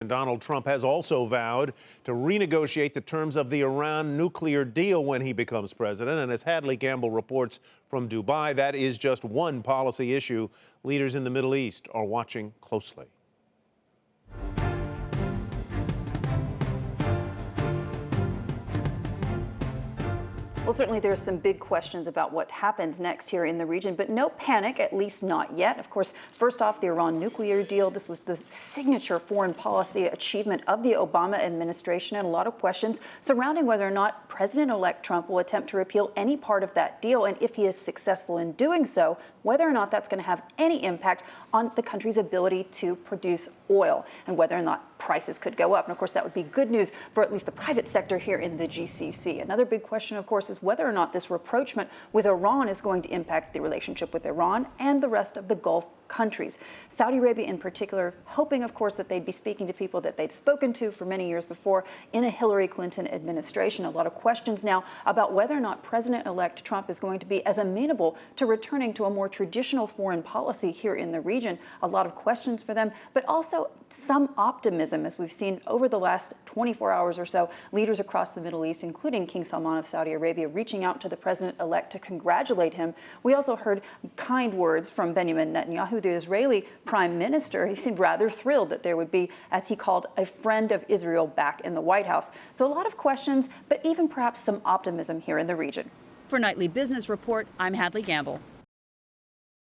President Donald Trump has also vowed to renegotiate the terms of the Iran nuclear deal when he becomes president. And as Hadley Gamble reports from Dubai, that is just one policy issue leaders in the Middle East are watching closely. Well, certainly there's some big questions about what happens next here in the region, but no panic, at least not yet. Of course, first off, the Iran nuclear deal. This was the signature foreign policy achievement of the Obama administration, and a lot of questions surrounding whether or not President-elect Trump will attempt to repeal any part of that deal, and if he is successful in doing so, whether or not that's going to have any impact on the country's ability to produce oil, and whether or not prices could go up. And of course, that would be good news for at least the private sector here in the GCC. Another big question, of course, is whether or not this rapprochement with Iran is going to impact the relationship with Iran and the rest of the Gulf countries. Saudi Arabia in particular, hoping, of course, that they'd be speaking to people that they'd spoken to for many years before in a Hillary Clinton administration. A lot of questions now about whether or not President-elect Trump is going to be as amenable to returning to a more traditional foreign policy here in the region. A lot of questions for them, but also some optimism, as we've seen over the last 24 hours or so, leaders across the Middle East, including King Salman of Saudi Arabia, reaching out to the president-elect to congratulate him. We also heard kind words from Benjamin Netanyahu, the Israeli prime minister. He seemed rather thrilled that there would be, as he called, a friend of Israel back in the White House. So a lot of questions, but even perhaps some optimism here in the region. For Nightly Business Report, I'm Hadley Gamble.